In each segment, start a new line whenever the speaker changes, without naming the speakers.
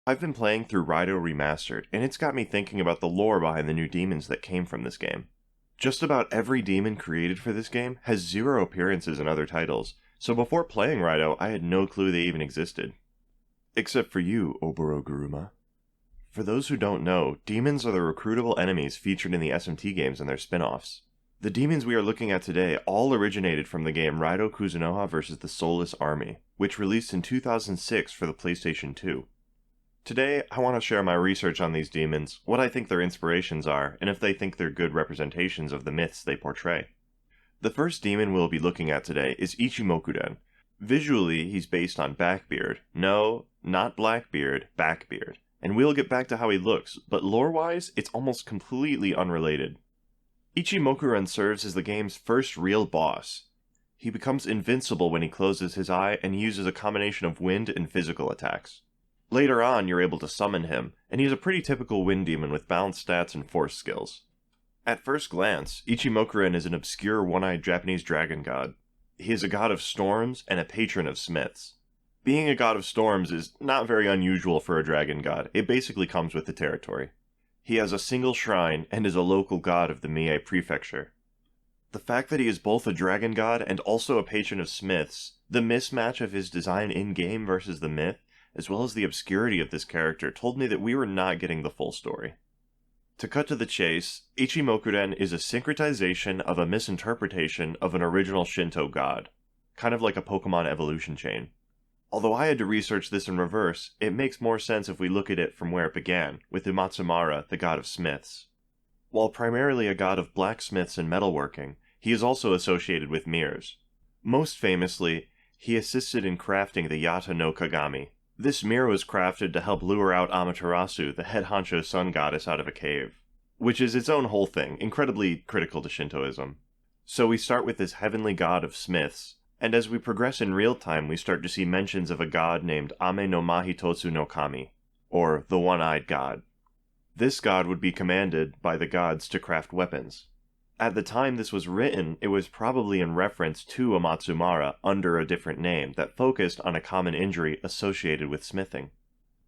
I've been playing through Raidou Remastered, and it's got me thinking about the lore behind the new demons that came from this game. Just about every demon created for this game has zero appearances in other titles, so before playing Raidou, I had no clue they even existed. Except for you, Oboroguruma. For those who don't know, demons are the recruitable enemies featured in the SMT games and their spin-offs. The demons we are looking at today all originated from the game Raidou Kuzunoha vs. the Soulless Army, which released in 2006 for the PlayStation 2. Today, I want to share my research on these demons, what I think their inspirations are, and if they think they're good representations of the myths they portray. The first demon we'll be looking at today is Ichimokuren. Visually, he's based on Backbeard. No, not Blackbeard, Backbeard. And we'll get back to how he looks, but lore-wise, it's almost completely unrelated. Ichimokuren serves as the game's first real boss. He becomes invincible when he closes his eye and uses a combination of wind and physical attacks. Later on, you're able to summon him, and he's a pretty typical wind demon with balanced stats and force skills. At first glance, Ichimokuren is an obscure one-eyed Japanese dragon god. He is a god of storms and a patron of smiths. Being a god of storms is not very unusual for a dragon god, it basically comes with the territory. He has a single shrine and is a local god of the Mie prefecture. The fact that he is both a dragon god and also a patron of smiths, the mismatch of his design in-game versus the myth, as well as the obscurity of this character told me that we were not getting the full story. To cut to the chase, Ichimokuren is a syncretization of a misinterpretation of an original Shinto god, kind of like a Pokemon evolution chain. Although I had to research this in reverse, it makes more sense if we look at it from where it began, with Umatsumara, the god of smiths. While primarily a god of blacksmiths and metalworking, he is also associated with mirrors. Most famously, he assisted in crafting the Yata no Kagami. This mirror was crafted to help lure out Amaterasu, the head honcho sun goddess, out of a cave, which is its own whole thing, incredibly critical to Shintoism. So we start with this heavenly god of smiths, and as we progress in real time we start to see mentions of a god named Ame no Mahitotsu no Kami, or the One-Eyed God. This god would be commanded by the gods to craft weapons. At the time this was written, it was probably in reference to Umatsumara under a different name that focused on a common injury associated with smithing.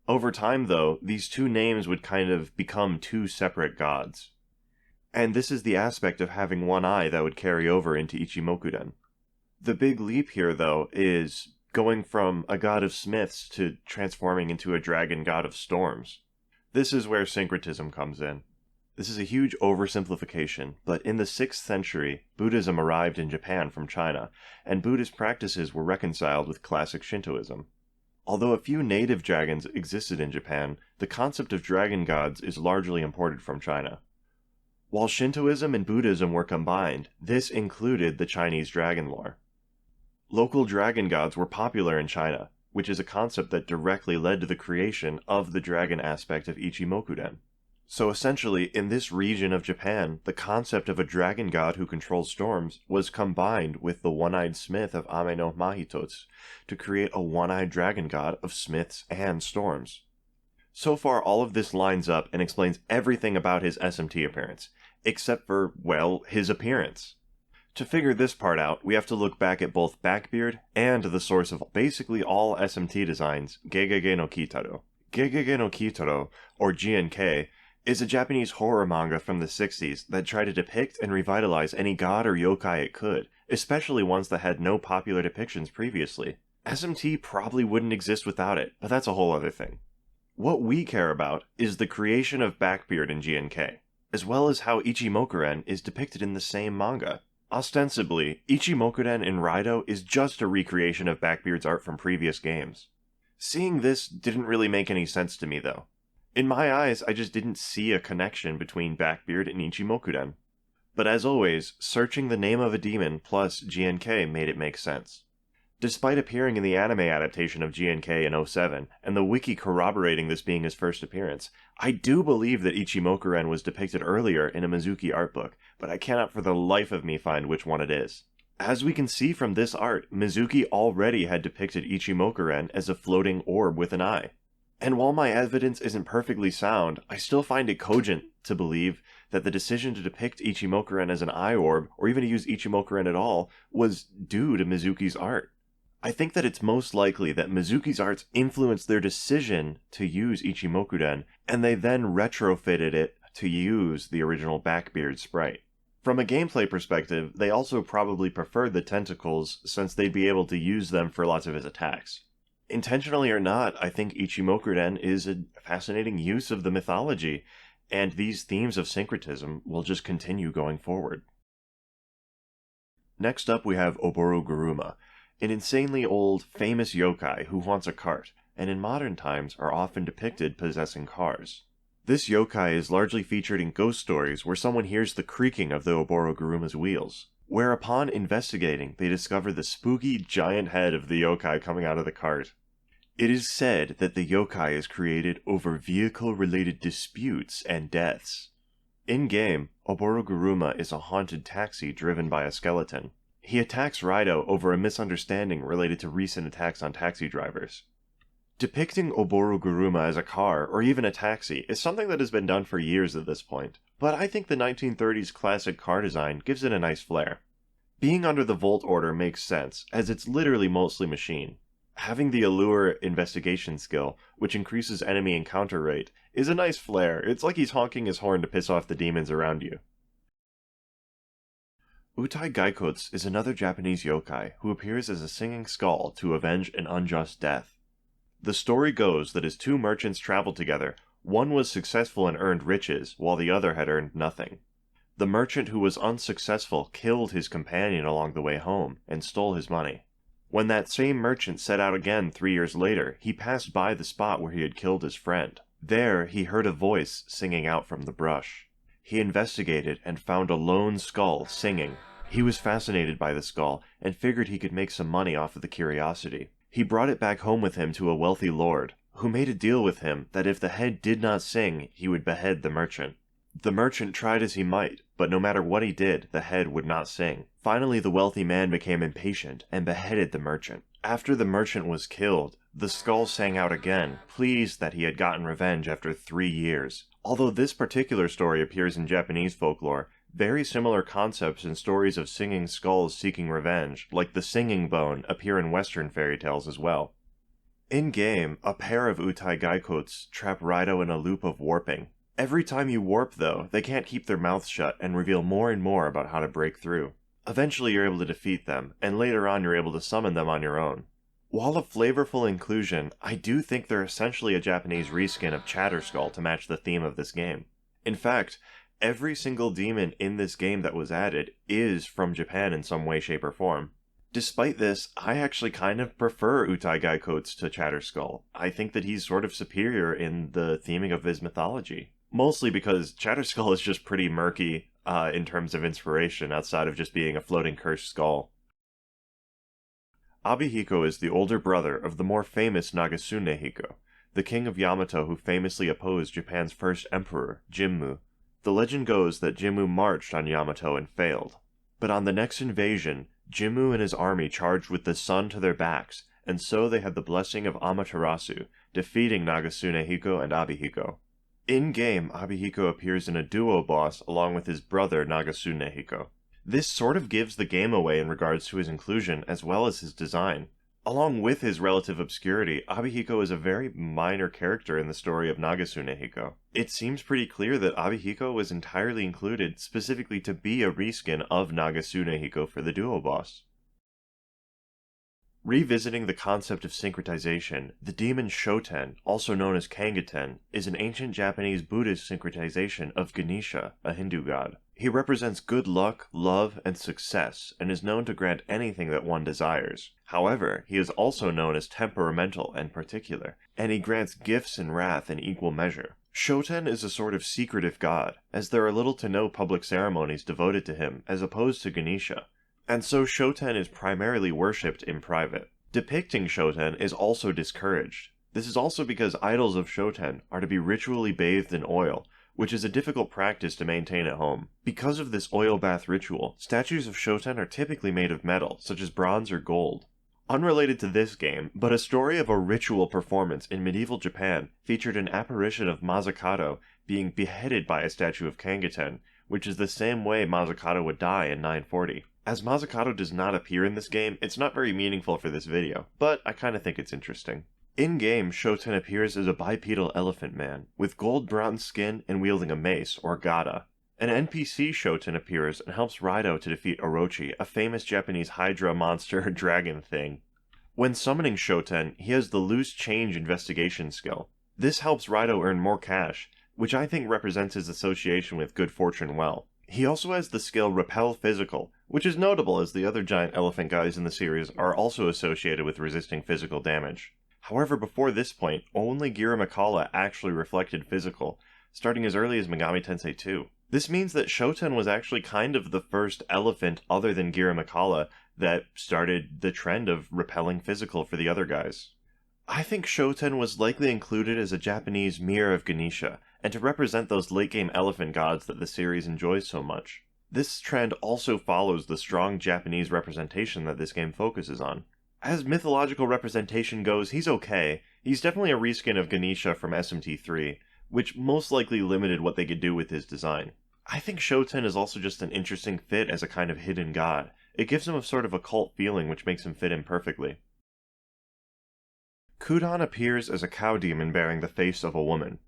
Over time, though, these two names would kind of become two separate gods. And this is the aspect of having one eye that would carry over into Ichimokuren. The big leap here, though, is going from a god of smiths to transforming into a dragon god of storms. This is where syncretism comes in. This is a huge oversimplification, but in the 6th century, Buddhism arrived in Japan from China, and Buddhist practices were reconciled with classic Shintoism. Although a few native dragons existed in Japan, the concept of dragon gods is largely imported from China. While Shintoism and Buddhism were combined, this included the Chinese dragon lore. Local dragon gods were popular in China, which is a concept that directly led to the creation of the dragon aspect of Ichimokuren. So essentially, in this region of Japan, the concept of a dragon god who controls storms was combined with the one-eyed smith of Ame no Mahitotsu to create a one-eyed dragon god of smiths and storms. So far, all of this lines up and explains everything about his SMT appearance, except for, well, his appearance. To figure this part out, we have to look back at both Backbeard and the source of basically all SMT designs, Gegege no Kitaro. Gegege no Kitaro, or GNK, is a Japanese horror manga from the 60s that tried to depict and revitalize any god or yokai it could, especially ones that had no popular depictions previously. SMT probably wouldn't exist without it, but that's a whole other thing. What we care about is the creation of Backbeard in GNK, as well as how Ichimokuren is depicted in the same manga. Ostensibly, Ichimokuren in Raidou is just a recreation of Backbeard's art from previous games. Seeing this didn't really make any sense to me, though. In my eyes, I just didn't see a connection between Backbeard and Ichimokuren. But as always, searching the name of a demon plus GNK made it make sense. Despite appearing in the anime adaptation of GNK in 07, and the wiki corroborating this being his first appearance, I do believe that Ichimokuren was depicted earlier in a Mizuki art book, but I cannot for the life of me find which one it is. As we can see from this art, Mizuki already had depicted Ichimokuren as a floating orb with an eye. And while my evidence isn't perfectly sound, I still find it cogent to believe that the decision to depict Ichimokuren as an eye orb, or even to use Ichimokuren at all, was due to Mizuki's art. I think that it's most likely that Mizuki's arts influenced their decision to use Ichimokuren, and they then retrofitted it to use the original Backbeard sprite. From a gameplay perspective, they also probably preferred the tentacles since they'd be able to use them for lots of his attacks. Intentionally or not, I think Ichimokuren is a fascinating use of the mythology, and these themes of syncretism will just continue going forward. Next up we have Oboroguruma, an insanely old, famous yokai who haunts a cart, and in modern times are often depicted possessing cars. This yokai is largely featured in ghost stories where someone hears the creaking of the Oboroguruma's wheels, where upon investigating they discover the spooky giant head of the yokai coming out of the cart. It is said that the yokai is created over vehicle-related disputes and deaths. In-game, Oboroguruma is a haunted taxi driven by a skeleton. He attacks Raidou over a misunderstanding related to recent attacks on taxi drivers. Depicting Oboroguruma as a car, or even a taxi, is something that has been done for years at this point, but I think the 1930s classic car design gives it a nice flair. Being under the Volt Order makes sense, as it's literally mostly machine. Having the Allure investigation skill, which increases enemy encounter rate, is a nice flair. It's like he's honking his horn to piss off the demons around you. Utai-gaikotsu is another Japanese yokai who appears as a singing skull to avenge an unjust death. The story goes that as two merchants traveled together, one was successful and earned riches, while the other had earned nothing. The merchant who was unsuccessful killed his companion along the way home, and stole his money. When that same merchant set out again 3 years later, he passed by the spot where he had killed his friend. There, he heard a voice singing out from the brush. He investigated and found a lone skull singing. He was fascinated by the skull, and figured he could make some money off of the curiosity. He brought it back home with him to a wealthy lord, who made a deal with him that if the head did not sing, he would behead the merchant. The merchant tried as he might, but no matter what he did, the head would not sing. Finally, the wealthy man became impatient and beheaded the merchant. After the merchant was killed, the skull sang out again, pleased that he had gotten revenge after 3 years. Although this particular story appears in Japanese folklore, very similar concepts and stories of singing skulls seeking revenge, like the singing bone, appear in Western fairy tales as well. In-game, a pair of Utai-gaikotsu trap Raidou in a loop of warping. Every time you warp, though, they can't keep their mouths shut and reveal more and more about how to break through. Eventually you're able to defeat them, and later on you're able to summon them on your own. While a flavorful inclusion, I do think they're essentially a Japanese reskin of Chatterskull to match the theme of this game. In fact, every single demon in this game that was added is from Japan in some way, shape, or form. Despite this, I actually kind of prefer Utai-gaikotsu to Chatterskull. I think that he's sort of superior in the theming of his mythology. Mostly because Chatterskull is just pretty murky in terms of inspiration, outside of just being a floating cursed skull. Abihiko is the older brother of the more famous Nagasunehiko, the king of Yamato who famously opposed Japan's first emperor, Jimmu. The legend goes that Jimmu marched on Yamato and failed. But on the next invasion, Jimmu and his army charged with the sun to their backs, and so they had the blessing of Amaterasu, defeating Nagasunehiko and Abihiko. In-game, Abihiko appears in a duo boss along with his brother Nagasunehiko. This sort of gives the game away in regards to his inclusion as well as his design. Along with his relative obscurity, Abihiko is a very minor character in the story of Nagasunehiko. It seems pretty clear that Abihiko was entirely included specifically to be a reskin of Nagasunehiko for the duo boss. Revisiting the concept of syncretization, the demon Shoten, also known as Kangaten, is an ancient Japanese Buddhist syncretization of Ganesha, a Hindu god. He represents good luck, love, and success, and is known to grant anything that one desires. However, he is also known as temperamental and particular, and he grants gifts and wrath in equal measure. Shoten is a sort of secretive god, as there are little to no public ceremonies devoted to him, as opposed to Ganesha. And so Shoten is primarily worshipped in private. Depicting Shoten is also discouraged. This is also because idols of Shoten are to be ritually bathed in oil, which is a difficult practice to maintain at home. Because of this oil bath ritual, statues of Shoten are typically made of metal, such as bronze or gold. Unrelated to this game, but a story of a ritual performance in medieval Japan featured an apparition of Mazakato being beheaded by a statue of Kangaten, which is the same way Mazakato would die in 940. As Mazzucato does not appear in this game, it's not very meaningful for this video, but I kinda think it's interesting. In-game, Shoten appears as a bipedal elephant man, with gold-brown skin and wielding a mace, or gata. An NPC Shoten appears and helps Raidou to defeat Orochi, a famous Japanese Hydra monster dragon thing. When summoning Shoten, he has the loose change investigation skill. This helps Raidou earn more cash, which I think represents his association with good fortune well. He also has the skill Repel Physical, which is notable as the other giant elephant guys in the series are also associated with resisting physical damage. However, before this point, only Giramikala actually reflected physical, starting as early as Megami Tensei 2. This means that Shoten was actually kind of the first elephant other than Giramikala that started the trend of repelling physical for the other guys. I think Shoten was likely included as a Japanese mirror of Ganesha, and to represent those late-game elephant gods that the series enjoys so much. This trend also follows the strong Japanese representation that this game focuses on. As mythological representation goes, he's okay. He's definitely a reskin of Ganesha from SMT 3, which most likely limited what they could do with his design. I think Shoten is also just an interesting fit as a kind of hidden god. It gives him a sort of occult feeling which makes him fit in perfectly. Kudan appears as a cow demon bearing the face of a woman.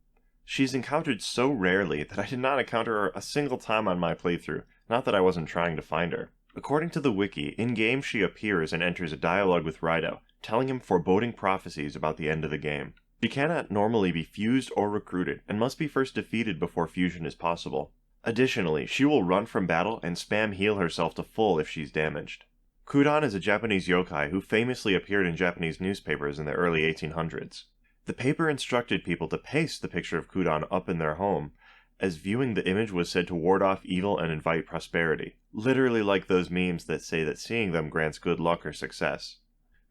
She's encountered so rarely that I did not encounter her a single time on my playthrough, not that I wasn't trying to find her. According to the wiki, in-game she appears and enters a dialogue with Raidou, telling him foreboding prophecies about the end of the game. She cannot normally be fused or recruited, and must be first defeated before fusion is possible. Additionally, she will run from battle and spam heal herself to full if she's damaged. Kudan is a Japanese yokai who famously appeared in Japanese newspapers in the early 1800s. The paper instructed people to paste the picture of Kudan up in their home, as viewing the image was said to ward off evil and invite prosperity, literally like those memes that say that seeing them grants good luck or success.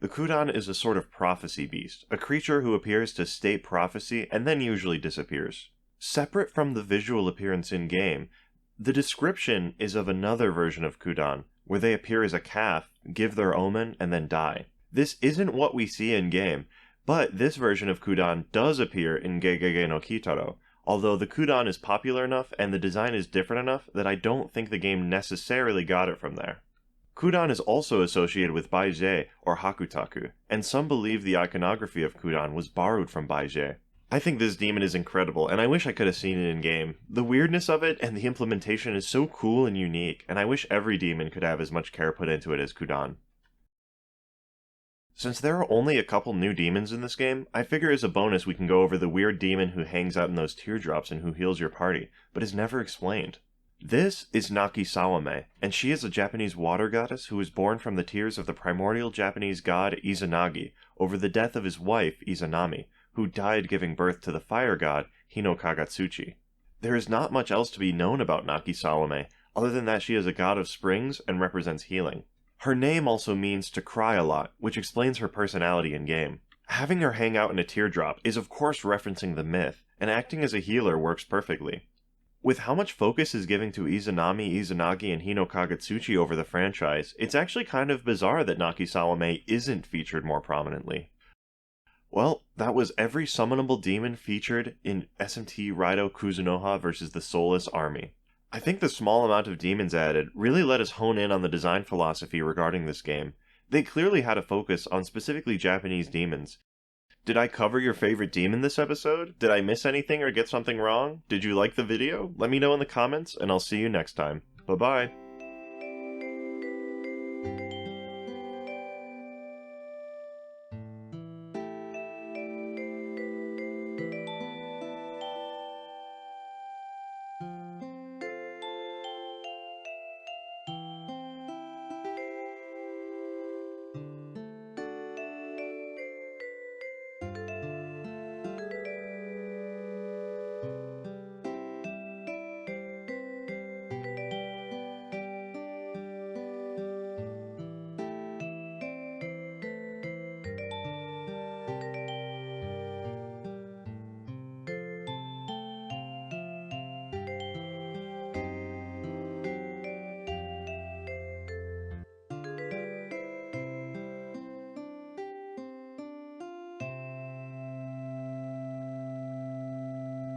The Kudan is a sort of prophecy beast, a creature who appears to state prophecy and then usually disappears. Separate from the visual appearance in-game, the description is of another version of Kudan, where they appear as a calf, give their omen, and then die. This isn't what we see in-game, but this version of Kudan does appear in Gegege no Kitaro, although the Kudan is popular enough and the design is different enough that I don't think the game necessarily got it from there. Kudan is also associated with Baije or Hakutaku, and some believe the iconography of Kudan was borrowed from Baije. I think this demon is incredible, and I wish I could have seen it in-game. The weirdness of it and the implementation is so cool and unique, and I wish every demon could have as much care put into it as Kudan. Since there are only a couple new demons in this game, I figure as a bonus we can go over the weird demon who hangs out in those teardrops and who heals your party, but is never explained. This is Nakisawame, and she is a Japanese water goddess who was born from the tears of the primordial Japanese god Izanagi over the death of his wife Izanami, who died giving birth to the fire god Hinokagatsuchi. There is not much else to be known about Nakisawame, other than that she is a god of springs and represents healing. Her name also means to cry a lot, which explains her personality in-game. Having her hang out in a teardrop is of course referencing the myth, and acting as a healer works perfectly. With how much focus is given to Izanami, Izanagi, and Hinokagatsuchi over the franchise, it's actually kind of bizarre that Nakisawame isn't featured more prominently. Well, that was every summonable demon featured in SMT Raidou Kuzunoha vs. the Soulless Army. I think the small amount of demons added really let us hone in on the design philosophy regarding this game. They clearly had a focus on specifically Japanese demons. Did I cover your favorite demon this episode? Did I miss anything or get something wrong? Did you like the video? Let me know in the comments, and I'll see you next time. Bye-bye.